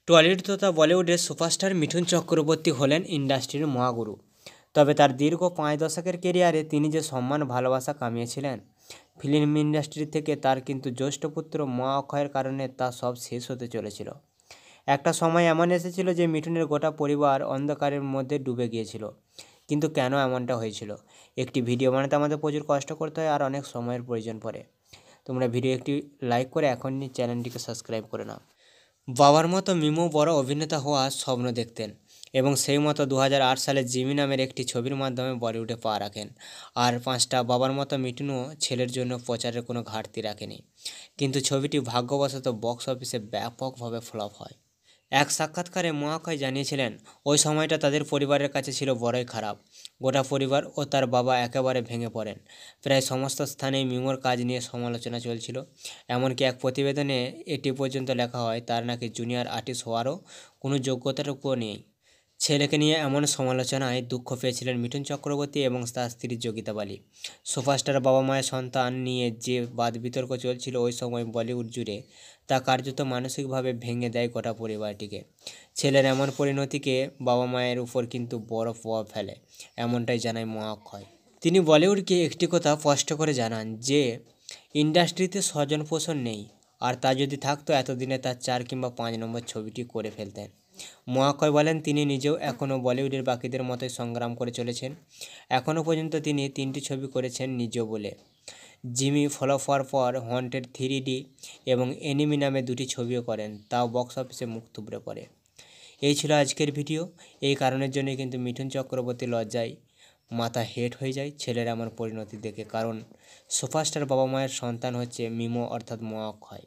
Tollywood তথা বলিউডের superstar Mithun Chakraborty হলেন ইন্ডাস্ট্রির মহাগুরু। তবে তার দীর্ঘ 5 দশকের কেরিয়ারে তিনি যে সম্মান ভালোবাসা কামিয়েছিলেন ফিল্ম ইন্ডাস্ট্রি থেকে, তার কিন্তু জ্যেষ্ঠ পুত্র মা অক্ষয়ের কারণে তা সব শেষ হতে চলেছিল। একটা সময় এমন এসেছিল যে মিঠুনের গোটা পরিবার অন্ধকারের মধ্যে ডুবে গিয়েছিল। কিন্তু কেন এমনটা হয়েছিল? একটি ভিডিও বানাতে আমাদের প্রচুর কষ্ট করতে হয় আর অনেক সময়ের প্রয়োজন পড়ে। তোমরা ভিডিও একটি লাইক করে এখনই চ্যানেলটিকে সাবস্ক্রাইব করে নাও। বাবার মতো মিমো বড় অভিনেতা হওয়ার স্বপ্ন দেখতেন এবং সেই মতো 2008 সালে জিমি নামের একটি ছবির মাধ্যমে বলিউডে পা রাখেন। আর 5টা বাবার মতো মিঠুনও ছেলের জন্য প্রচারের কোনো ঘাটতি রাখেনি। কিন্তু ছবিটি ভাগ্যবশত বক্স অফিসে ব্যাপকভাবে ফ্লপ হয়। এক সাক্ষাৎকারে মা অক্ষয় জানিয়েছিলেন, ওই সময়টা তাদের পরিবারের কাছে ছিল বড়ই খারাপ। গোটা পরিবার ও তার বাবা একেবারে ভেঙে পড়েন। প্রায় সমস্ত স্থানেই মিমোর কাজ নিয়ে সমালোচনা চলছিল। এমনকি এক প্রতিবেদনে এটি পর্যন্ত লেখা হয় তার নাকি জুনিয়র আর্টিস্ট হওয়ারও কোনো যোগ্যতাটুকুও নেই। ছেলেকে নিয়ে এমন সমালোচনায় দুঃখ পেয়েছিলেন মিঠুন চক্রবর্তী এবং তার স্ত্রী যোগিতা বালি। সুপারস্টার বাবা মায়ের সন্তান নিয়ে যে বাদ বিতর্ক চলছিল ওই সময় বলিউড জুড়ে, তা কার্যত মানসিকভাবে ভেঙে দেয় গোটা পরিবারটিকে। ছেলের এমন পরিণতিকে বাবা মায়ের উপর কিন্তু বড় প্রভাব ফেলে, এমনটাই জানায় মা অক্ষয়। তিনি বলিউডকে একটি কথা স্পষ্ট করে জানান যে ইন্ডাস্ট্রিতে স্বজন পোষণ নেই, আর তা যদি থাকতো এতদিনে তার 4 কিংবা 5 নম্বর ছবিটি করে ফেলতেন। মা অক্ষয় বলেন, তিনি নিজেও এখনও বলিউডের বাকিদের মতোই সংগ্রাম করে চলেছেন। এখনও পর্যন্ত তিনি 3টি ছবি করেছেন নিজেও বলে। জিমি ফ্লপ হওয়ার পর হন্টেড 3D এবং এনিমি নামে 2টি ছবিও করেন, তাও বক্স অফিসে মুখ থুবড়ে পড়ে। এই ছিল আজকের ভিডিও। এই কারণের জন্যই কিন্তু মিঠুন চক্রবর্তী লজ্জায় মাথা হেট হয়ে যায় ছেলের এমন পরিণতি দেখে, কারণ সুপারস্টার বাবা মায়ের সন্তান হচ্ছে মিমো অর্থাৎ মা অক্ষয়।